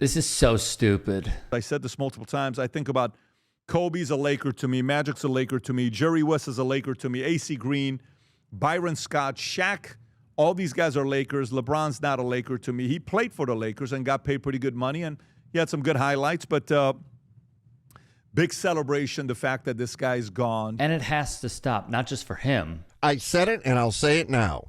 This is so stupid. I said this multiple times. I think about Kobe's a Laker to me. Magic's a Laker to me. Jerry West is a Laker to me. AC Green, Byron Scott, Shaq. All these guys are Lakers. LeBron's not a Laker to me. He played for the Lakers and got paid pretty good money, and he had some good highlights. But big celebration, the fact that this guy's gone. And it has to stop, not just for him. I said it, and I'll say it now.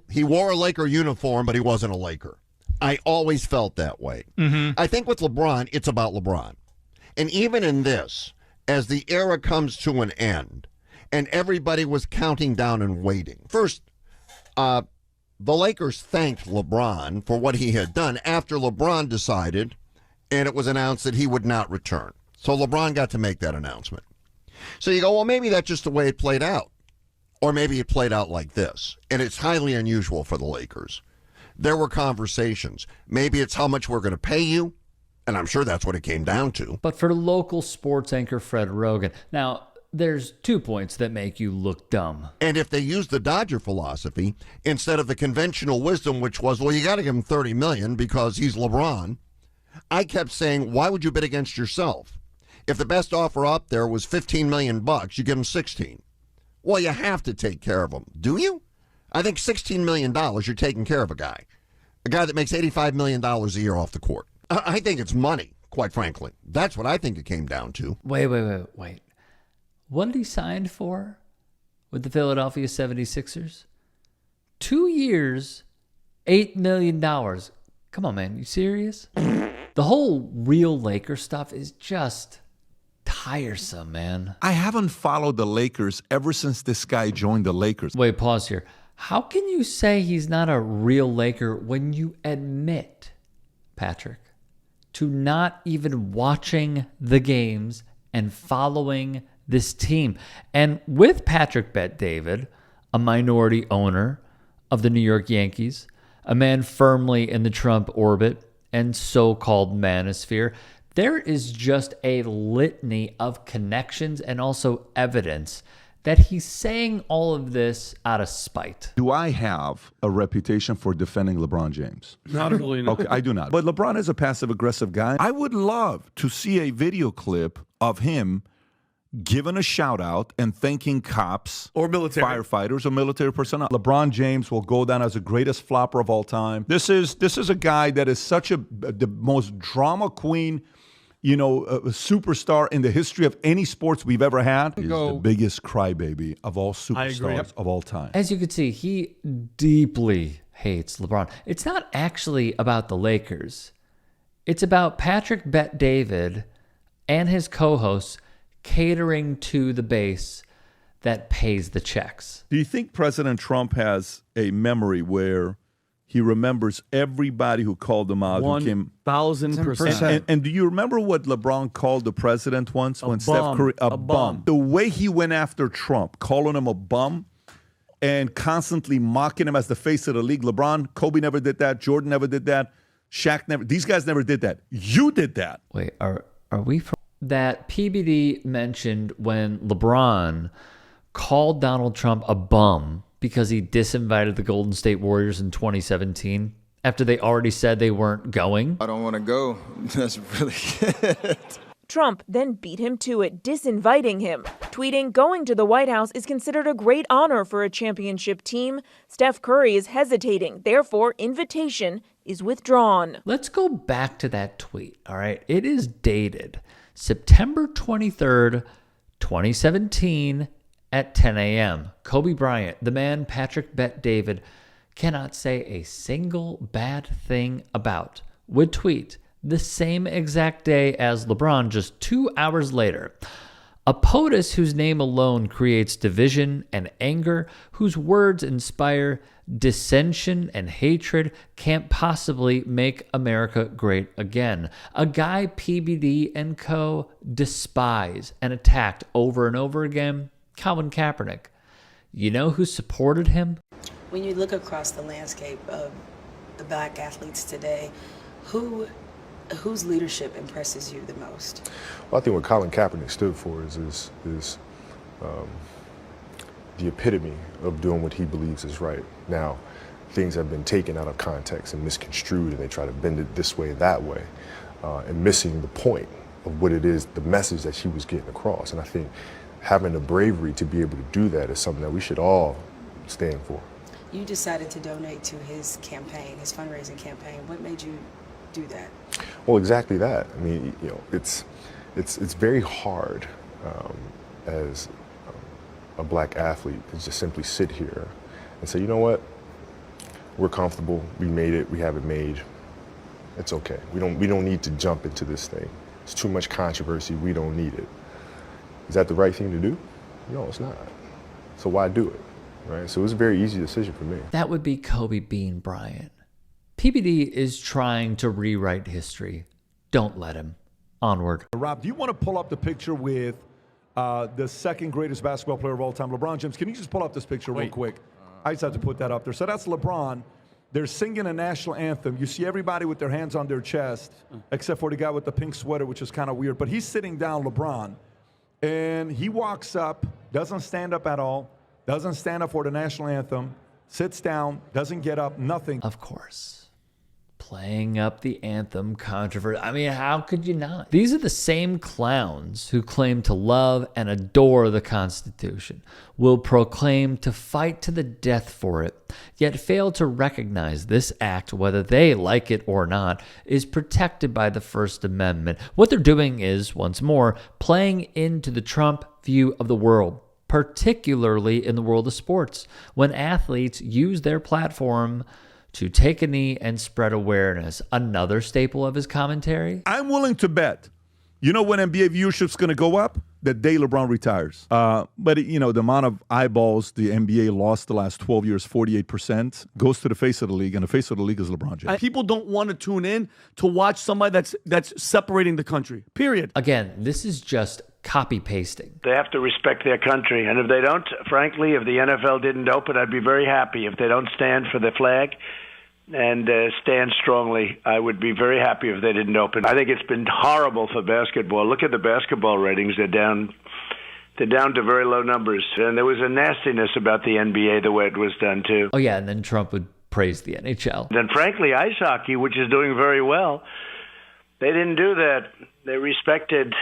He wore a Laker uniform, but he wasn't a Laker. I always felt that way. I think with LeBron, it's about LeBron. And even in this, as the era comes to an end, and everybody was counting down and waiting. First, the Lakers thanked LeBron for what he had done after LeBron decided, and it was announced that he would not return. So LeBron got to make that announcement. So you go, well, maybe that's just the way it played out. Or maybe it played out like this. And it's highly unusual for the Lakers. There were conversations. Maybe it's how much we're going to pay you, and I'm sure that's what it came down to. But for local sports anchor Fred Rogan, now, there's 2 points that make you look dumb. And if they used the Dodger philosophy instead of the conventional wisdom, which was, well, you got to give him $30 million because he's LeBron, I kept saying, why would you bet against yourself? If the best offer up there was $15 million, you give him 16. Well, you have to take care of him. Do you? I think $16 million, you're taking care of a guy that makes $85 million a year off the court. I think it's money, quite frankly. That's what I think it came down to. Wait. What did he sign for with the Philadelphia 76ers? 2 years, $8 million. Come on, man. You serious? The whole real Laker stuff is just tiresome, man. I haven't followed the Lakers ever since this guy joined the Lakers. Wait, pause here. How can you say he's not a real Laker when you admit, Patrick, to not even watching the games and following this team? And with Patrick Bet-David, a minority owner of the New York Yankees, a man firmly in the Trump orbit and so-called manosphere, there is just a litany of connections and also evidence that he's saying all of this out of spite. Do I have a reputation for defending LeBron James? Not really. No. Okay, I do not. But LeBron is a passive-aggressive guy. I would love to see a video clip of him giving a shout-out and thanking cops Or military. firefighters or military personnel. LeBron James will go down as the greatest flopper of all time. This is a guy that is such the most drama queen, a superstar in the history of any sports we've ever had. He's the biggest crybaby of all superstars of all time. As you can see, he deeply hates LeBron. It's not actually about the Lakers. It's about Patrick Bet-David and his co-hosts catering to the base that pays the checks. Do you think President Trump has a memory where he remembers everybody who called him out? 1,000%. And do you remember what LeBron called the president once? Steph Curry, a bum. The way he went after Trump, calling him a bum and constantly mocking him as the face of the league. LeBron, Kobe never did that. Jordan never did that. Shaq never. These guys never did that. You did that. Wait, are we from that PBD mentioned when LeBron called Donald Trump a bum because he disinvited the Golden State Warriors in 2017 after they already said they weren't going? I don't want to go. That's really good. Trump then beat him to it, disinviting him, tweeting, "Going to the White House is considered a great honor for a championship team. Steph Curry is hesitating. Therefore, invitation is withdrawn." Let's go back to that tweet, all right? It is dated September 23rd, 2017 at 10 a.m. Kobe Bryant, the man Patrick Bet-David cannot say a single bad thing about, would tweet the same exact day as LeBron just 2 hours later. A POTUS whose name alone creates division and anger, whose words inspire dissension and hatred, can't possibly make America great again. A guy PBD and co. despise and attacked over and over again, Colin Kaepernick. You know who supported him? When you look across the landscape of the black athletes today, whose leadership impresses you the most? Well, I think what Colin Kaepernick stood for is the epitome of doing what he believes is right. Now, things have been taken out of context and misconstrued, and they try to bend it this way, that way. and missing the point of what it is, the message that she was getting across. And I think having the bravery to be able to do that is something that we should all stand for. You decided to donate to his campaign, his fundraising campaign. What made you do that? Well, exactly that. I mean, it's very hard as a black athlete to just simply sit here and say, you know what, we're comfortable, we made it, we have it made. It's okay. We don't need to jump into this thing. It's too much controversy. We don't need it. Is that the right thing to do? No, it's not. So why do it? Right? So it was a very easy decision for me. That would be Kobe Bean Bryant. PBD is trying to rewrite history. Don't let him. Onward. Rob, do you want to pull up the picture with the second greatest basketball player of all time, LeBron James? Can you just pull up this picture real quick? I just have to put that up there. So that's LeBron. They're singing a national anthem. You see everybody with their hands on their chest, except for the guy with the pink sweater, which is kind of weird. But he's sitting down, LeBron, and he walks up, doesn't stand up at all, doesn't stand up for the national anthem, sits down, doesn't get up, nothing. Of course. Playing up the anthem controversy. I mean, how could you not? These are the same clowns who claim to love and adore the Constitution, will proclaim to fight to the death for it, yet fail to recognize this act, whether they like it or not, is protected by the First Amendment. What they're doing is, once more, playing into the Trump view of the world, particularly in the world of sports, when athletes use their platform to take a knee and spread awareness. Another staple of his commentary. I'm willing to bet. You know when NBA viewership's going to go up? The day LeBron retires. But, the amount of eyeballs the NBA lost the last 12 years, 48%, goes to the face of the league, and the face of the league is LeBron James. People don't want to tune in to watch somebody that's separating the country, period. Again, this is just copy pasting. They have to respect their country. And if they don't, frankly, if the NFL didn't open, I'd be very happy. If they don't stand for the flag and stand strongly, I would be very happy if they didn't open. I think it's been horrible for basketball. Look at the basketball ratings. They're down to very low numbers. And there was a nastiness about the NBA, the way it was done, too. Oh, yeah, and then Trump would praise the NHL. And frankly, ice hockey, which is doing very well, they didn't do that. They respected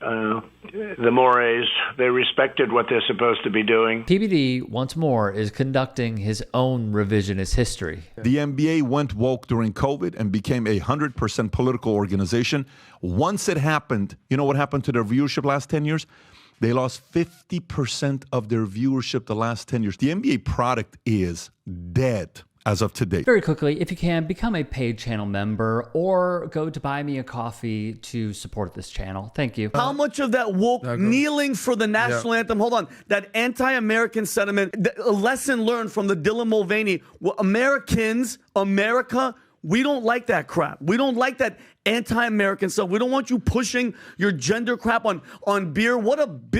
the mores. They respected what they're supposed to be doing. PBD, once more, is conducting his own revisionist history. The NBA went woke during COVID and became a 100% political organization. Once it happened, you know what happened to their viewership last 10 years? They lost 50% of their viewership the last 10 years. The NBA product is dead as of today. Very quickly, if you can, become a paid channel member or go to Buy Me a Coffee to support this channel. Thank you. How much of that woke kneeling for the national anthem, hold on, that anti-American sentiment, a lesson learned from the Dylan Mulvaney, America, we don't like that crap. We don't like that anti-American stuff. We don't want you pushing your gender crap on beer.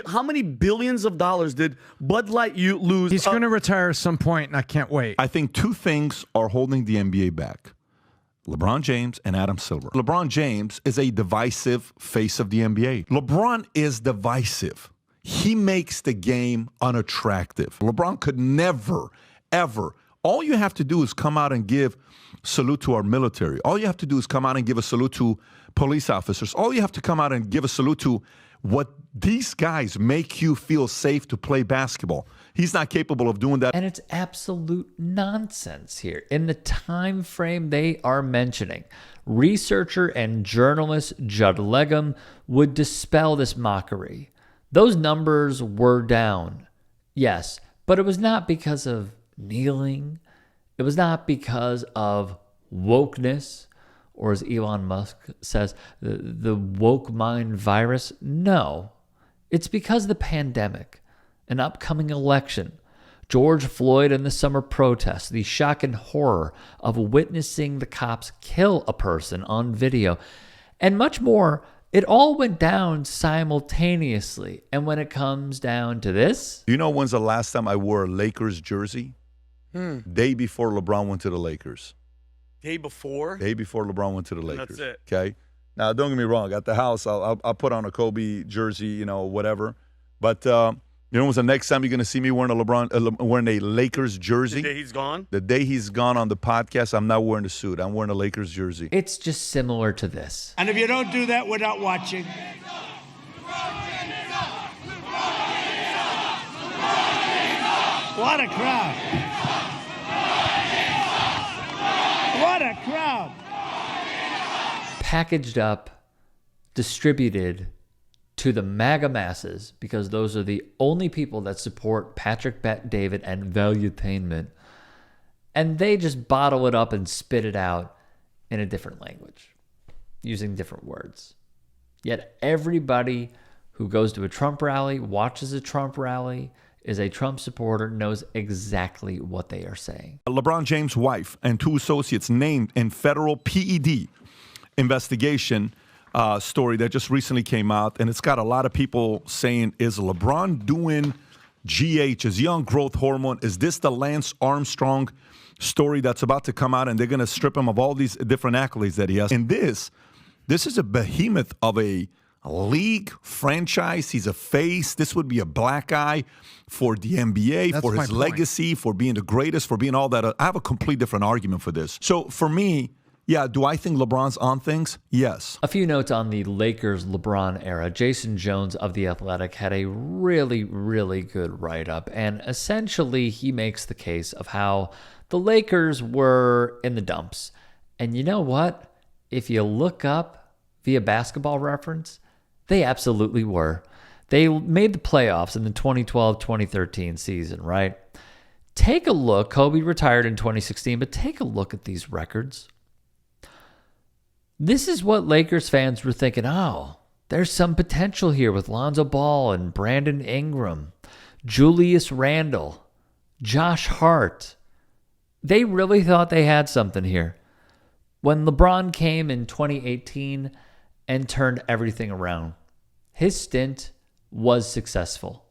How many billions of dollars did Bud Light lose? He's going to retire at some point, and I can't wait. I think two things are holding the NBA back. LeBron James and Adam Silver. LeBron James is a divisive face of the NBA. LeBron is divisive. He makes the game unattractive. LeBron could never, ever. All you have to do is come out and give salute to our military. All you have to do is come out and give a salute to police officers. All you have to come out and give a salute to what these guys make you feel safe to play basketball. He's not capable of doing that. And it's absolute nonsense here. In the time frame they are mentioning, researcher and journalist Judd Legum would dispel this mockery. Those numbers were down, yes, but it was not because of kneeling. It was not because of wokeness, or as Elon Musk says, the woke mind virus. No, it's because of the pandemic, an upcoming election, George Floyd and the summer protests, the shock and horror of witnessing the cops kill a person on video, and much more. It all went down simultaneously. And when it comes down to this... Do you know when's the last time I wore a Lakers jersey? Day before LeBron went to the Lakers. Day before? Day before LeBron went to the Lakers. That's it. Okay? Now, don't get me wrong. At the house, I'll put on a Kobe jersey, whatever. But You know when's the next time you're going to see me wearing wearing a Lakers jersey? The day he's gone? The day he's gone on the podcast, I'm not wearing a suit. I'm wearing a Lakers jersey. It's just similar to this. And if you don't do that, we're not watching. What a crowd. What a crowd. Packaged up, distributed to the MAGA masses, because those are the only people that support Patrick Bet-David and valuetainment, and they just bottle it up and spit it out in a different language, using different words. Yet everybody who goes to a Trump rally, watches a Trump rally, is a Trump supporter, knows exactly what they are saying. LeBron James' wife and 2 associates named in federal PED investigation story that just recently came out, and it's got a lot of people saying, is LeBron doing GH, his young growth hormone? Is this the Lance Armstrong story that's about to come out, and they're going to strip him of all these different accolades that he has? And this is a behemoth of a league franchise. He's a face. This would be a black eye for the NBA, for his legacy, for being the greatest, for being all that. I have a complete different argument for this. So for me, yeah, do I think LeBron's on things? Yes. A few notes on the Lakers LeBron era. Jason Jones of The Athletic had a really, really good write-up, and essentially he makes the case of how the Lakers were in the dumps. And you know what? If you look up via Basketball Reference, they absolutely were. They made the playoffs in the 2012-2013 season, right? Take a look. Kobe retired in 2016, but take a look at these records. This is what Lakers fans were thinking, oh, there's some potential here with Lonzo Ball and Brandon Ingram, Julius Randle, Josh Hart. They really thought they had something here. When LeBron came in 2018 and turned everything around, his stint was successful.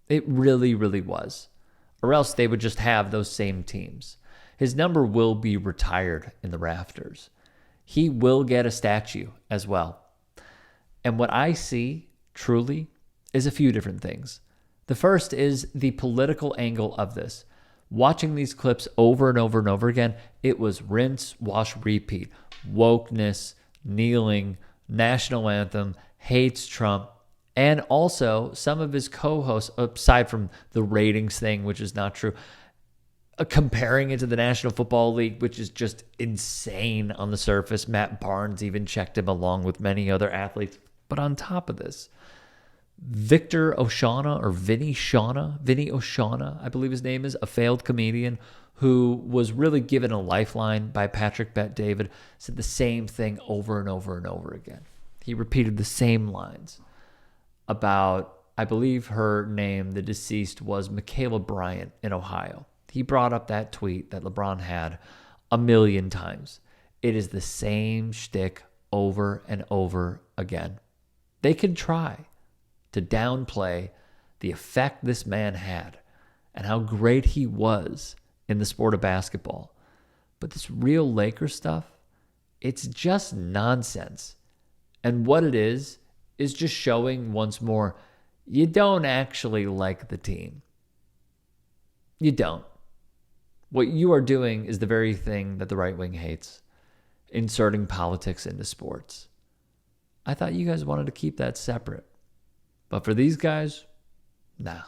It really, really was. Or else they would just have those same teams. His number will be retired in the rafters. He will get a statue as well. And what I see, truly, is a few different things. The first is the political angle of this. Watching these clips over and over and over again, it was rinse, wash, repeat. Wokeness, kneeling, national anthem, hates Trump, and also some of his co-hosts, aside from the ratings thing, which is not true, comparing it to the National Football League, which is just insane on the surface. Matt Barnes even checked him along with many other athletes. But on top of this, Victor Oshana, or Vinny Oshana, I believe his name is, a failed comedian who was really given a lifeline by Patrick Bet-David, said the same thing over and over and over again. He repeated the same lines about, I believe her name, the deceased, was Michaela Bryant in Ohio. He brought up that tweet that LeBron had a million times. It is the same shtick over and over again. They could try to downplay the effect this man had and how great he was in the sport of basketball. But this real Lakers stuff, it's just nonsense. And what it is just showing once more, you don't actually like the team. You don't. What you are doing is the very thing that the right wing hates, inserting politics into sports. I thought you guys wanted to keep that separate. But for these guys, nah.